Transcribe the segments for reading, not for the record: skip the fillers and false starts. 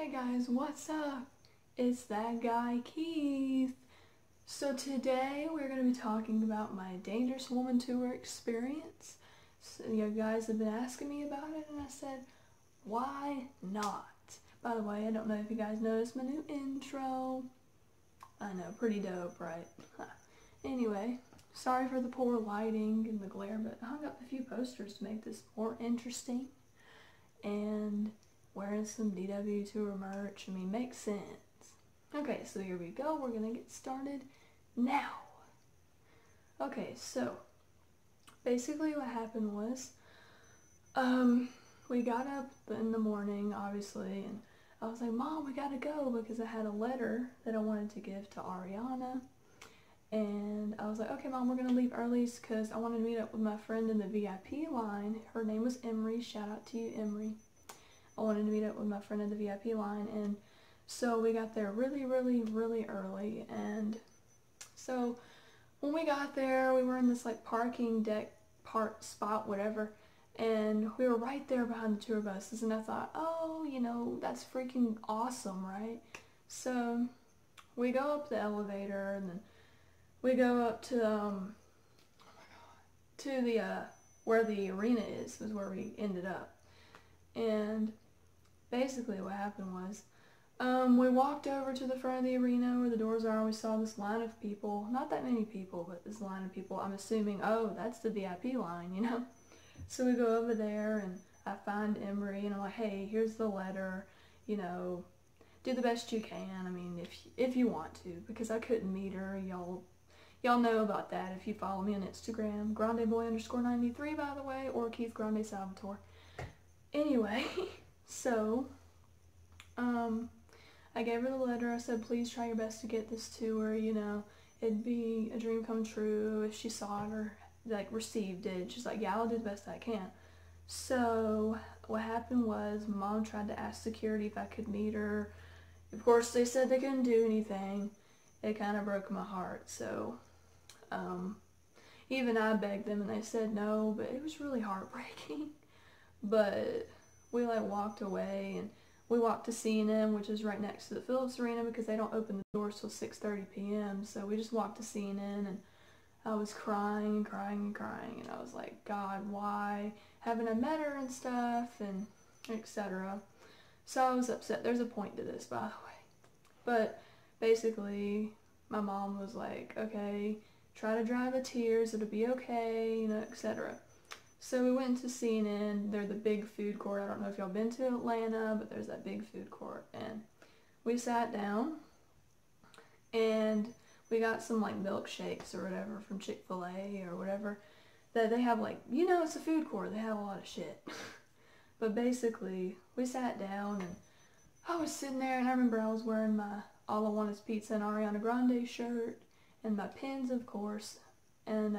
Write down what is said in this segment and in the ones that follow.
Hey guys, what's up? It's that guy Keith. So today we're going to be talking about my Dangerous Woman Tour experience. So you guys have been asking me about it and I said, why not? By the way, I don't know if you guys noticed my new intro. I know, pretty dope, right? Anyway, sorry for the poor lighting and the glare, but I hung up a few posters to make this more interesting. And wearing some DW Tour merch. I mean, makes sense. Okay, so here we go. We're gonna get started now. Okay, so basically what happened was, we got up in the morning, obviously, and I was like, Mom, we gotta go, because I had a letter that I wanted to give to Ariana. And I was like, okay, Mom, we're gonna leave early because I wanted to meet up with my friend in the VIP line. Her name was Emery. Shout out to you, Emery. I wanted to meet up with my friend in the VIP line, and so we got there really early. And so when we got there, we were in this like parking deck spot, whatever, and we were right there behind the tour buses, and I thought, oh, you know, that's freaking awesome, right? So we go up the elevator, and then we go up to the where the arena is where we ended up. And basically what happened was, we walked over to the front of the arena where the doors are. We saw this line of people, not that many people, but this line of people. I'm assuming, oh, that's the VIP line, you know? So we go over there and I find Emery and I'm like, hey, here's the letter, you know, do the best you can. I mean, if you want to, because I couldn't meet her. Y'all know about that if you follow me on Instagram, grandeboy_93, by the way, or Keith Grande Salvatore. Anyway, so I gave her the letter. I said, please try your best to get this to her, you know, it'd be a dream come true if she saw it or like received it. She's like, yeah, I'll do the best I can. So what happened was, Mom tried to ask security if I could meet her. Of course they said they couldn't do anything. It kind of broke my heart. So even I begged them and they said no, but it was really heartbreaking. But we like walked away and we walked to C&M, which is right next to the Phillips Arena, because they don't open the doors till 6:30 p.m. So we just walked to C&M and I was crying and I was like, God, why haven't I met her and stuff, and etc. So I was upset. There's a point to this, by the way. But basically my mom was like, okay, try to dry the tears, it'll be okay, you know, etc. So we went to C&N. They're the big food court. I don't know if y'all been to Atlanta, but there's that big food court. And we sat down and we got some like milkshakes or whatever from Chick-fil-A or whatever. That they have, like, you know, it's a food court. They have a lot of shit. But basically, we sat down and I was sitting there, and I remember I was wearing my All I Want Is Pizza and Ariana Grande shirt and my pins, of course. And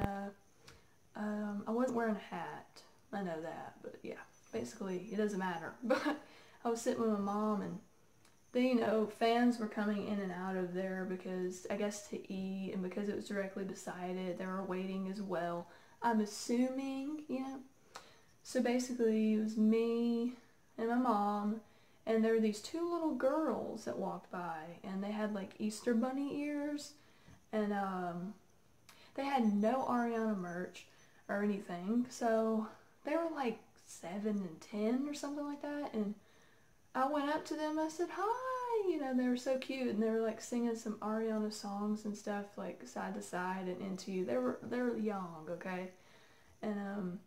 I wasn't wearing a hat. I know that, but yeah, basically it doesn't matter. But I was sitting with my mom, and then, you know, fans were coming in and out of there because, I guess, to eat, and because it was directly beside it, they were waiting as well. I'm assuming, you know. So basically it was me and my mom, and there were these two little girls that walked by, and they had like Easter bunny ears, and they had no Ariana merch or anything, so they were like 7 and 10 or something like that. And I went up to them, I said, hi, you know, they were so cute, and they were like singing some Ariana songs and stuff, like Side to Side and Into You. They were young, okay, and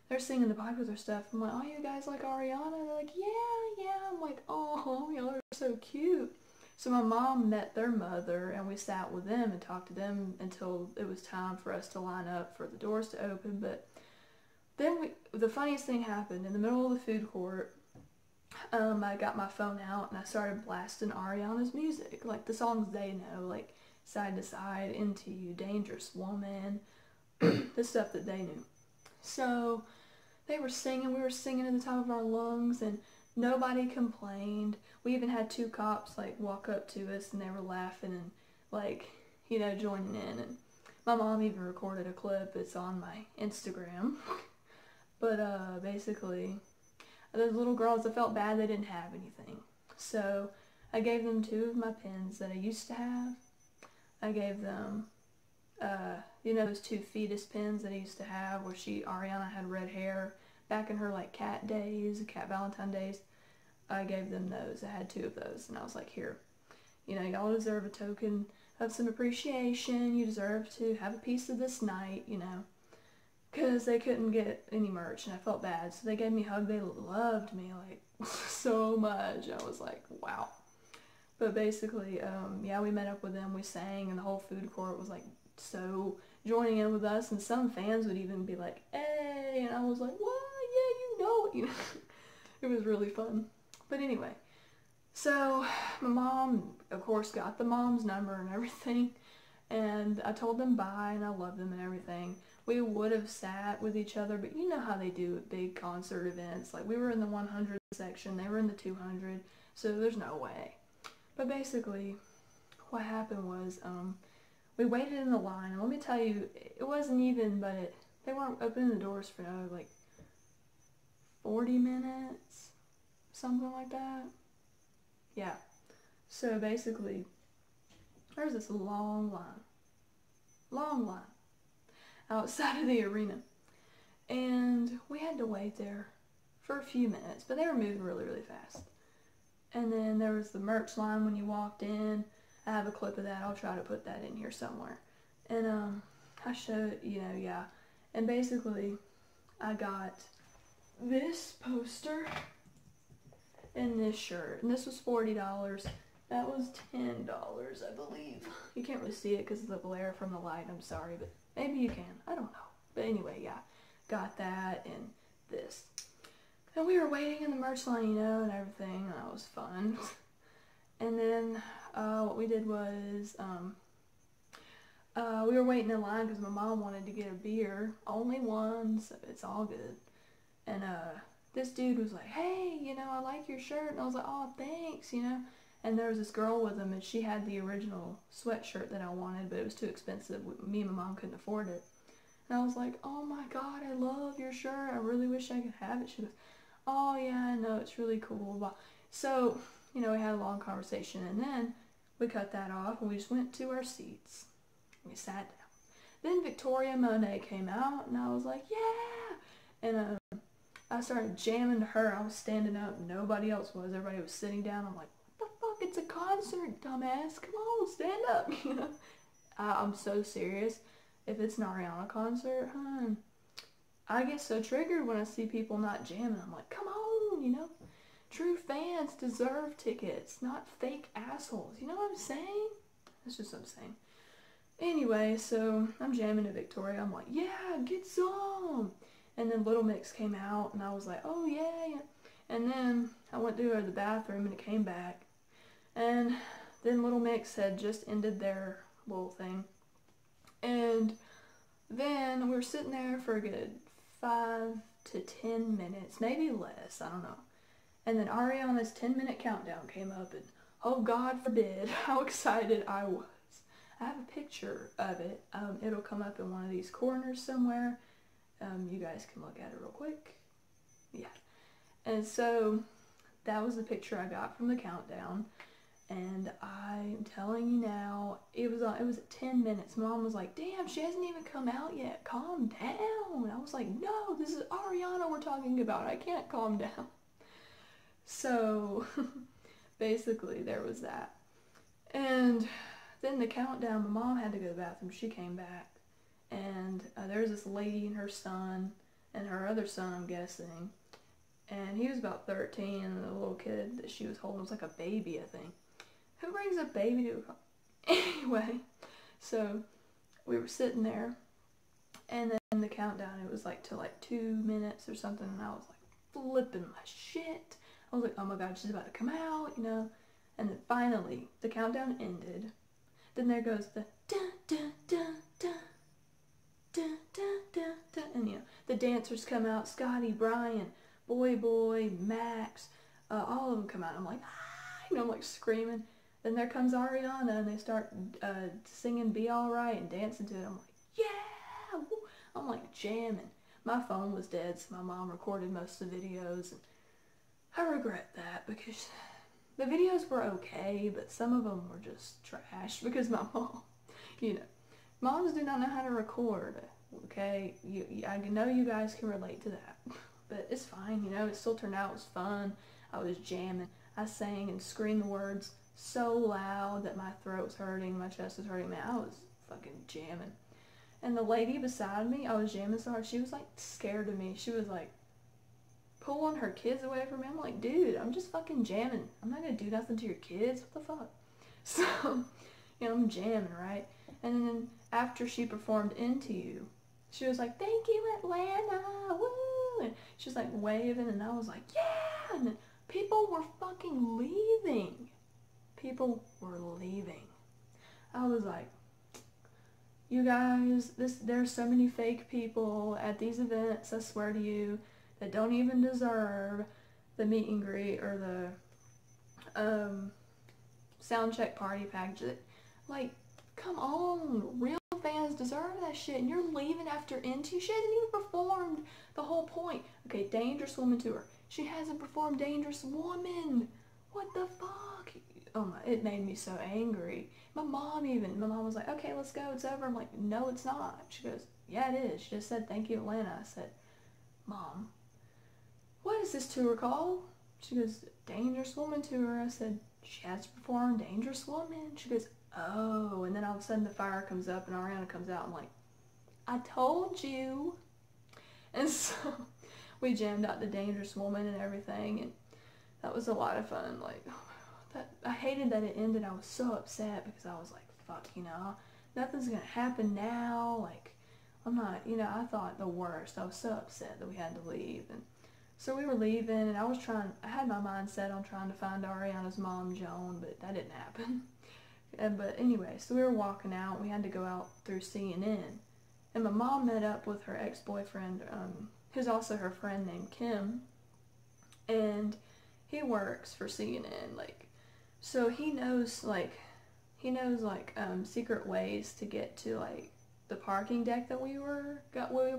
they're singing the popular stuff. I'm like, oh, you guys like Ariana? They're like, yeah. I'm like, oh, y'all are so cute. So my mom met their mother, and we sat with them and talked to them until it was time for us to line up for the doors to open. But then the funniest thing happened in the middle of the food court. I got my phone out and I started blasting Ariana's music, like the songs they know, like Side to Side, Into You, Dangerous Woman, the stuff that they knew. So they were singing, we were singing at the top of our lungs, and nobody complained. We even had two cops like walk up to us, and they were laughing and like, you know, joining in. And my mom even recorded a clip. It's on my Instagram. But basically, those little girls, I felt bad they didn't have anything. So I gave them 2 of my pins that I used to have. I gave them, you know, those 2 fetus pins that I used to have where Ariana had red hair back in her like cat days, cat Valentine days. I gave them those. I had 2 of those, and I was like, here, you know, y'all deserve a token of some appreciation. You deserve to have a piece of this night, you know, because they couldn't get any merch, and I felt bad. So they gave me a hug. They loved me, like, so much. I was like, wow. But basically, yeah, we met up with them. We sang, and the whole food court was, like, so joining in with us. And some fans would even be like, hey, and I was like, what? Yeah, you know it. You know? It was really fun. But anyway, so my mom, of course, got the mom's number and everything, and I told them bye, and I love them and everything. We would have sat with each other, but you know how they do at big concert events. Like, we were in the 100 section, they were in the 200, so there's no way. But basically, what happened was, we waited in the line, and let me tell you, it wasn't even, but they weren't opening the doors for another, like, 40 minutes, something like that. Yeah. So basically, there's this long line, outside of the arena. And we had to wait there for a few minutes, but they were moving really, really fast. And then there was the merch line when you walked in. I have a clip of that. I'll try to put that in here somewhere. And I showed, you know, yeah. And basically, I got this poster and this shirt. And this was $40. That was $10, I believe. You can't really see it because of the glare from the light. I'm sorry, but maybe you can. I don't know. But anyway, yeah. Got that and this. And we were waiting in the merch line, you know, and everything. And that was fun. And then what we did was we were waiting in line because my mom wanted to get a beer. Only one, so it's all good. And this dude was like, hey, you know, I like your shirt. And I was like, oh, thanks, you know. And there was this girl with him, and she had the original sweatshirt that I wanted, but it was too expensive. Me and my mom couldn't afford it. And I was like, oh my God, I love your shirt. I really wish I could have it. She goes, oh yeah, I know, it's really cool. So, you know, we had a long conversation, and then we cut that off, and we just went to our seats. We sat down. Then Victoria Monet came out, and I was like, yeah! And I started jamming to her. I was standing up, nobody else was. Everybody was sitting down. I'm like, what the fuck? It's a concert, dumbass. Come on, stand up. You know, I'm so serious. If it's an Ariana concert, I get so triggered when I see people not jamming. I'm like, come on, you know. True fans deserve tickets, not fake assholes. You know what I'm saying? That's just what I'm saying. Anyway, so I'm jamming to Victoria. I'm like, yeah, get some. And then Little Mix came out, and I was like, oh, yeah. And then I went to the bathroom, and it came back. And then Little Mix had just ended their little thing. And then we were sitting there for a good 5 to 10 minutes, maybe less, I don't know. And then Ariana's 10-minute countdown came up, and oh, God forbid how excited I was. I have a picture of it. It'll come up in one of these corners somewhere. You guys can look at it real quick. Yeah. And so that was the picture I got from the countdown. And I'm telling you now, it was at 10 minutes. Mom was like, damn, she hasn't even come out yet. Calm down. I was like, no, this is Ariana we're talking about. I can't calm down. So basically there was that. And then the countdown, my mom had to go to the bathroom. She came back. And there was this lady and her son, and her other son, I'm guessing. And he was about 13, and the little kid that she was holding was like a baby, I think. Who brings a baby to a concert? Anyway, so we were sitting there, and then the countdown, it was like to like 2 minutes or something, and I was like flipping my shit. I was like, oh my God, she's about to come out, you know. And then finally, the countdown ended. Then there goes the dun dun dun dun dun dun dun dun, and you know, the dancers come out, Scotty, Brian, Boy, Max, all of them come out. I'm like, ah, you know, I'm like screaming. Then there comes Ariana, and they start singing Be Alright and dancing to it. I'm like, yeah! Woo. I'm like jamming. My phone was dead, so my mom recorded most of the videos. And I regret that because The videos were okay, but some of them were just trash because my mom, you know, moms do not know how to record, okay? I know you guys can relate to that, but it's fine, you know, it still turned out, it was fun. I was jamming. I sang and screamed the words so loud that my throat was hurting, my chest was hurting. Man, I was fucking jamming. And the lady beside me, I was jamming so hard, she was like scared of me. She was like pulling her kids away from me. I'm like, dude, I'm just fucking jamming. I'm not gonna do nothing to your kids. What the fuck? So, you know, I'm jamming, right? And then after she performed Into You, she was like, thank you, Atlanta, woo! And she was like waving, and I was like, yeah! And then people were fucking leaving. People were leaving. I was like, you guys, there's so many fake people at these events, I swear to you, that don't even deserve the meet and greet or the sound check party package. Like, come on, real fans deserve that shit, and you're leaving after Into. She hasn't even performed the whole point. Okay, Dangerous Woman Tour. She hasn't performed Dangerous Woman. What the fuck? Oh my, it made me so angry. My mom was like, okay, let's go, it's over. I'm like, no, it's not. She goes, yeah, it is. She just said, thank you, Atlanta. I said, Mom, what is this tour called? She goes, Dangerous Woman Tour. I said, she has to perform Dangerous Woman. She goes, oh. And then all of a sudden the fire comes up and Ariana comes out. I'm like, I told you. And so we jammed out the Dangerous Woman and everything, and that was a lot of fun. Like, I hated that it ended. I was so upset because I was like, fuck, you know, nothing's gonna happen now. Like, I'm not, you know, I thought the worst. I was so upset that we had to leave. And so we were leaving, and I had my mind set on trying to find Ariana's mom, Joan, but that didn't happen. But anyway, so we were walking out. We had to go out through CNN. And my mom met up with her ex-boyfriend, who's also her friend named Kim. And he works for CNN, like, so he knows secret ways to get to, like, the parking deck that we were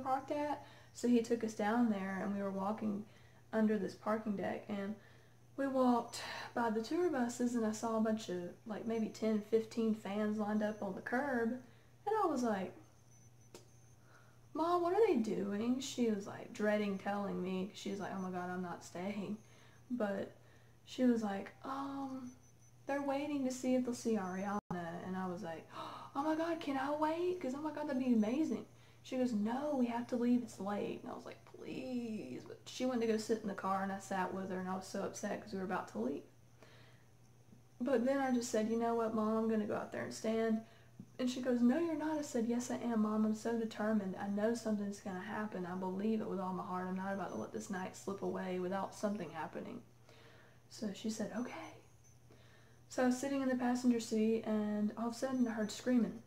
parked at. So he took us down there, and we were walking under this parking deck, and we walked by the tour buses, and I saw a bunch of, like, maybe 10, 15 fans lined up on the curb, and I was like, Mom, what are they doing? She was like dreading telling me. She was like, oh my god, I'm not staying. But she was like, they're waiting to see if they'll see Ariana. And I was like, oh my god, can I wait? Because, oh my god, that'd be amazing. She goes, no, we have to leave, it's late. And I was like, please. But she went to go sit in the car, and I sat with her, and I was so upset because we were about to leave. But then I just said, you know what, Mom, I'm going to go out there and stand. And she goes, no, you're not. I said, yes, I am, Mom. I'm so determined. I know something's going to happen. I believe it with all my heart. I'm not about to let this night slip away without something happening. So she said, okay. So I was sitting in the passenger seat, and all of a sudden I heard screaming.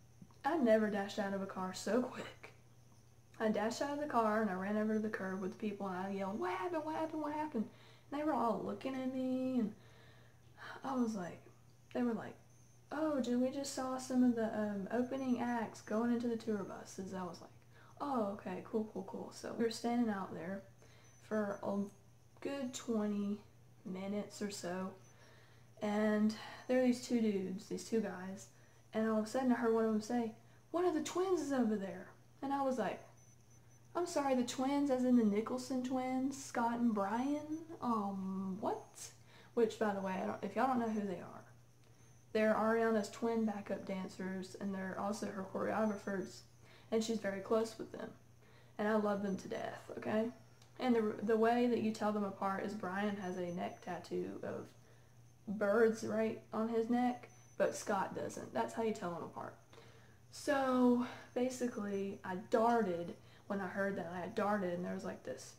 I never dashed out of a car so quick. I dashed out of the car, and I ran over to the curb with the people, and I yelled, what happened, what happened, what happened? And they were all looking at me, and I was like, they were like, oh, we just saw some of the opening acts going into the tour buses. I was like, oh, okay, cool, cool, cool. So we were standing out there for a good 20 minutes or so, and there are these two dudes, these two guys, and all of a sudden I heard one of them say, one of the twins is over there. And I was like, I'm sorry, the twins as in the Nicholson twins, Scott and Brian? What? Which, by the way, if y'all don't know who they are, they're Ariana's twin backup dancers, and they're also her choreographers, and she's very close with them. And I love them to death, okay? And the way that you tell them apart is Brian has a neck tattoo of birds right on his neck, but Scott doesn't. That's how you tell them apart. So basically, I darted when I heard that. I darted, and there was like this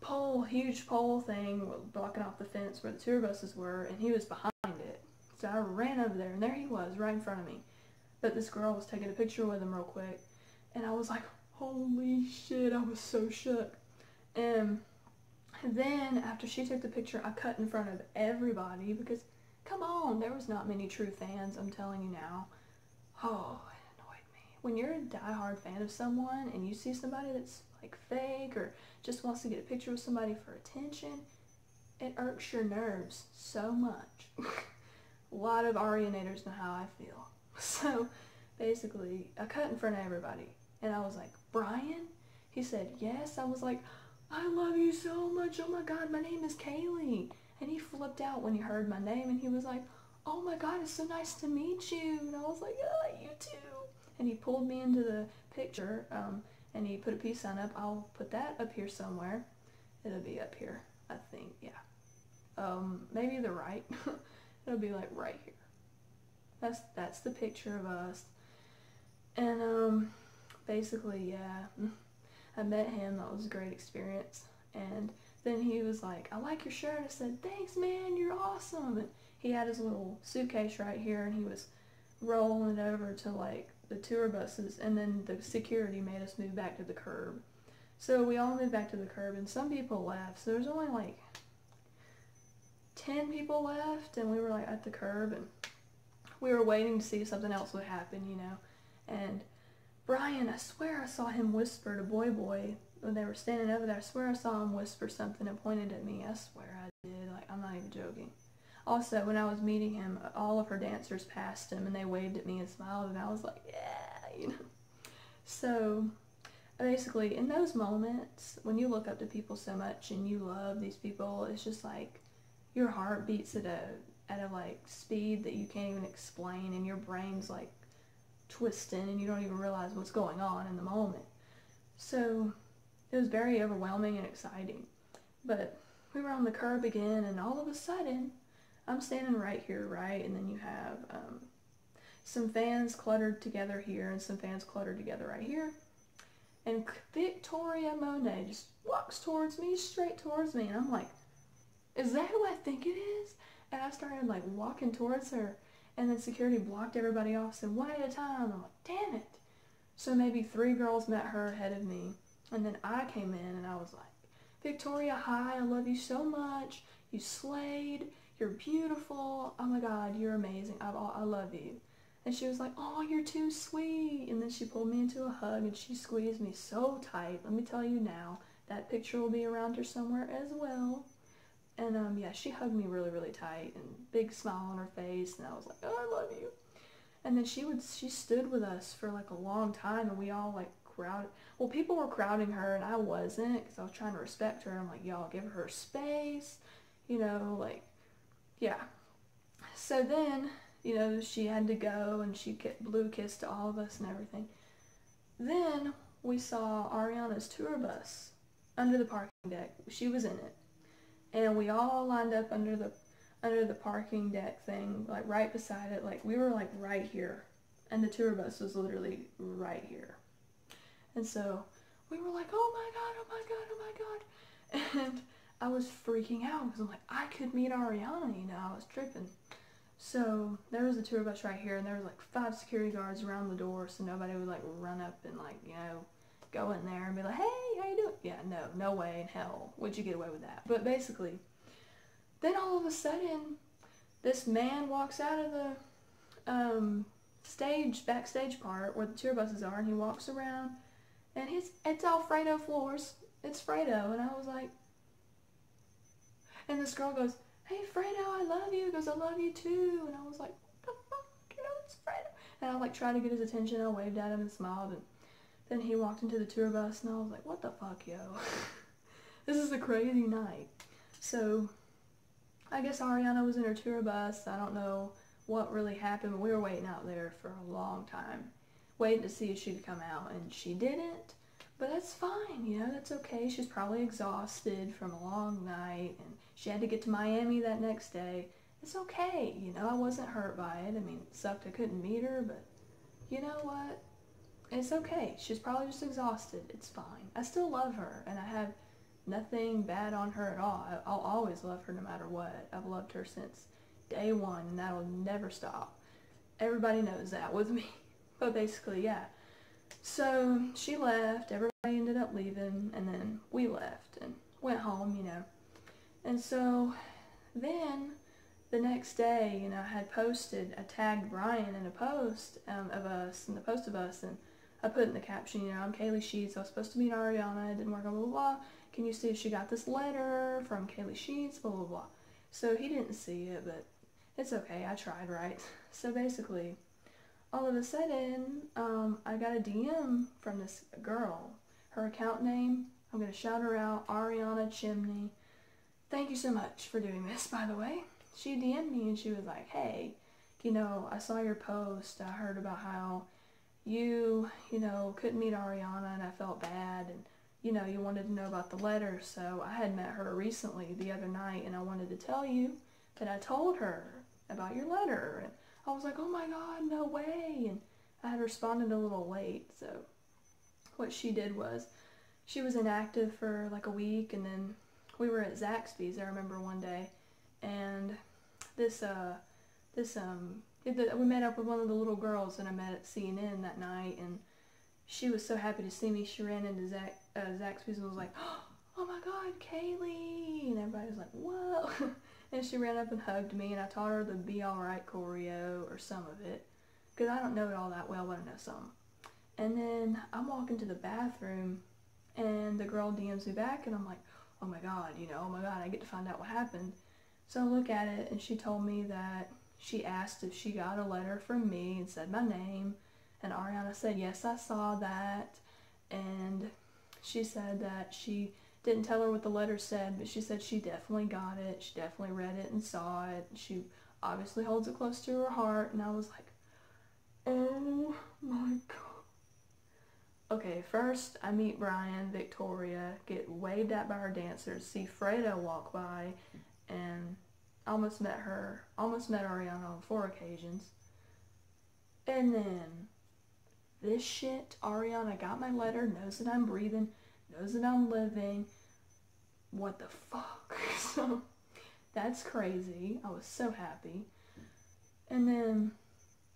pole, huge pole thing blocking off the fence where the tour buses were, and he was behind it. So I ran over there, and there he was, right in front of me. But this girl was taking a picture with him real quick, and I was like, holy shit, I was so shook. And then, after she took the picture, I cut in front of everybody, because, come on, there was not many true fans, I'm telling you now. Oh, it annoyed me. When you're a diehard fan of someone, and you see somebody that's, like, fake, or just wants to get a picture with somebody for attention, it irks your nerves so much. A lot of Arianators know how I feel. So basically, I cut in front of everybody. And I was like, Brian? He said, yes. I was like, I love you so much. Oh my God, my name is Kaylee. And he flipped out when he heard my name and he was like, oh my God, it's so nice to meet you. And I was like, oh, you too. And he pulled me into the picture and he put a peace sign up. I'll put that up here somewhere. It'll be up here, I think, yeah. Maybe the right. It'll be like right here. That's the picture of us. And basically, yeah, I met him. That was a great experience. And then he was like, I like your shirt. I said, thanks, man, you're awesome. And he had his little suitcase right here, and he was rolling it over to like the tour buses, and then the security made us move back to the curb. So we all moved back to the curb, and some people left. So there's only like 10 people left, and we were like at the curb, and we were waiting to see if something else would happen, you know. And Brian, I swear I saw him whisper to Boy Boy when they were standing over there. I swear I saw him whisper something and pointed at me. I swear I did. Like, I'm not even joking. Also, when I was meeting him, all of her dancers passed him and they waved at me and smiled, and I was like, yeah, you know. So basically, in those moments, when you look up to people so much and you love these people, it's just like your heart beats at a like speed that you can't even explain, and your brain's like twisting and you don't even realize what's going on in the moment. So it was very overwhelming and exciting. But we were on the curb again, and all of a sudden, I'm standing right here, right? And then you have some fans cluttered together here and some fans cluttered together right here. And Victoria Monet just walks towards me, straight towards me. And I'm like, is that who I think it is? And I started like walking towards her. And then security blocked everybody off, said one at a time. I'm like, damn it. So maybe 3 girls met her ahead of me. And then I came in and I was like, Victoria, hi, I love you so much. You slayed. You're beautiful. Oh my God, you're amazing. I love you. And she was like, oh, you're too sweet. And then she pulled me into a hug and she squeezed me so tight. Let me tell you now, that picture will be around her somewhere as well. And yeah, she hugged me really, really tight and big smile on her face. And I was like, oh, I love you. And then she stood with us for like a long time, and we all like crowded. Well, people were crowding her and I wasn't, because I was trying to respect her. I'm like, y'all give her space, you know, like, yeah. So then, you know, she had to go and she blew a kiss to all of us and everything. Then we saw Ariana's tour bus under the parking deck. She was in it. And we all lined up under the parking deck thing, like right beside it. Like we were like right here. And the tour bus was literally right here. And so we were like, oh my God, oh my God, oh my God. And I was freaking out because I'm like, I could meet Ariana, you know, I was tripping. So there was a tour bus right here, and there was like 5 security guards around the door, so nobody would like run up and like, you know, go in there and be like, hey, how you doing? Yeah, no way in hell would you get away with that. But basically, then all of a sudden, this man walks out of the backstage part where the tour buses are, and he walks around, and it's Alfredo Floors. It's Fredo, and I was like, and this girl goes, hey Fredo, I love you. He goes, I love you too. And I was like, what the fuck? You know, it's Fredo. And I like tried to get his attention. I waved at him and smiled. And then he walked into the tour bus, and I was like, what the fuck, yo? This is a crazy night. So I guess Ariana was in her tour bus. I don't know what really happened, but we were waiting out there for a long time, waiting to see if she'd come out, and she didn't. But that's fine, you know, that's okay. She's probably exhausted from a long night, and she had to get to Miami that next day. It's okay, you know, I wasn't hurt by it. I mean, it sucked I couldn't meet her, but you know what? It's okay. She's probably just exhausted. It's fine. I still love her, and I have nothing bad on her at all. I'll always love her no matter what. I've loved her since day one, and that'll never stop. Everybody knows that with me. But basically, yeah. So she left, everybody ended up leaving, and then we left and went home, you know. And so then the next day, you know, I tagged Brian in a post of us, and the post of us, and I put in the caption, you know, I'm Kaylee Sheets, I was supposed to meet Ariana, it didn't work, blah, blah, blah. can you see if she got this letter from Kaylee Sheets, blah, blah, blah. So he didn't see it, but it's okay, I tried, right? So basically, all of a sudden, I got a DM from this girl. Her account name, I'm going to shout her out, Ariana Chimney. Thank you so much for doing this, by the way. She DM'd me and she was like, hey, you know, I saw your post. I heard about how you know, couldn't meet Ariana and I felt bad, and, you know, you wanted to know about the letter. So I had met her recently the other night and I wanted to tell you that I told her about your letter. And I was like, oh my God, no way. And I had responded a little late. So what she did was, she was inactive for like a week, and then we were at Zaxby's, I remember one day, and we met up with one of the little girls that I met at CNN that night, and she was so happy to see me. She ran into Zaxby's and was like, oh my God, Kaylee, and everybody was like, whoa. And she ran up and hugged me, and I taught her the Be Alright choreo, or some of it, because I don't know it all that well, but I know some. And then I'm walking to the bathroom, and the girl DMs me back, and I'm like, oh my God, you know, oh my God, I get to find out what happened. So I look at it, and she told me that she asked if she got a letter from me and said my name, and Ariana said, yes, I saw that, and she said that she didn't tell her what the letter said, but she said she definitely got it, she definitely read it and saw it, she obviously holds it close to her heart, and I was like, oh my God. Okay, first I meet Brian, Victoria, get waved at by her dancers, see Fredo walk by, and almost met Ariana on 4 occasions. And then, this shit, Ariana got my letter, knows that I'm breathing, knows that I'm living. What the fuck? So, that's crazy. I was so happy. And then,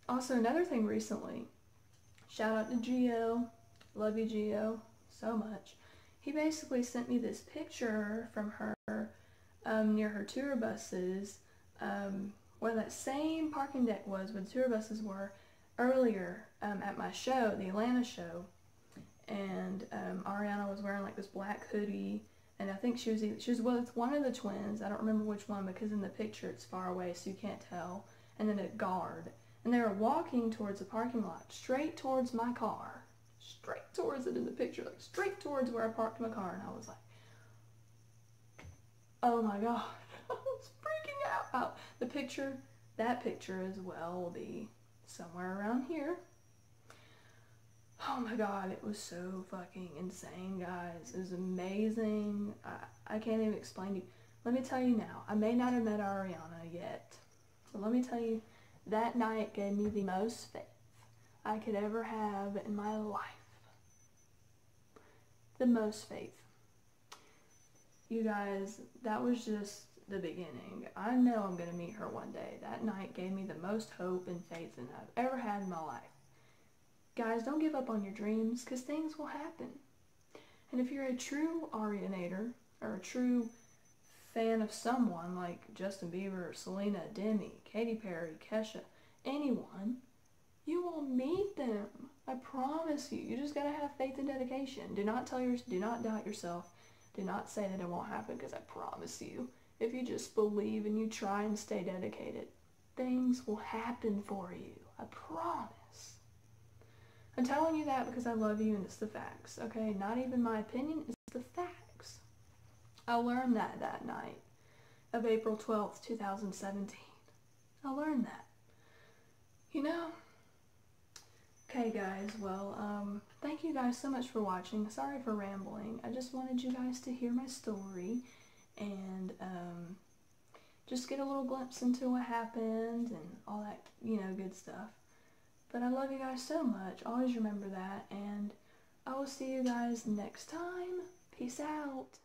also another thing recently, shout out to Gio. Love you, Gio, so much. He basically sent me this picture from her near her tour buses, where that same parking deck was where the tour buses were earlier at my show, the Atlanta show. And Ariana was wearing like this black hoodie, and I think she was with one of the twins. I don't remember which one, because in the picture it's far away so you can't tell. And then a guard. And they were walking towards the parking lot, straight towards my car. Straight towards it in the picture, like straight towards where I parked my car, and I was like, oh my God, I was freaking out. That picture as well will be somewhere around here. Oh my God, it was so fucking insane, guys. It was amazing. I can't even explain to you. Let me tell you now, I may not have met Ariana yet, but let me tell you, that night gave me the most faith I could ever have in my life. The most faith. You guys, that was just the beginning. I know I'm going to meet her one day. That night gave me the most hope and faith that I've ever had in my life. Guys, don't give up on your dreams, because things will happen. And if you're a true Arianator, or a true fan of someone like Justin Bieber, Selena, Demi, Katy Perry, Kesha, anyone, you will meet them. I promise you. You just gotta have faith and dedication. Do not doubt yourself. Do not say that it won't happen, because I promise you, if you just believe and you try and stay dedicated, things will happen for you. I promise. I'm telling you that because I love you and it's the facts, okay? Not even my opinion, it's the facts. I learned that night of April 12th, 2017. I learned that. You know? Okay, guys, well, thank you guys so much for watching. Sorry for rambling. I just wanted you guys to hear my story and just get a little glimpse into what happened and all that, you know, good stuff. But I love you guys so much. Always remember that, and I will see you guys next time. Peace out.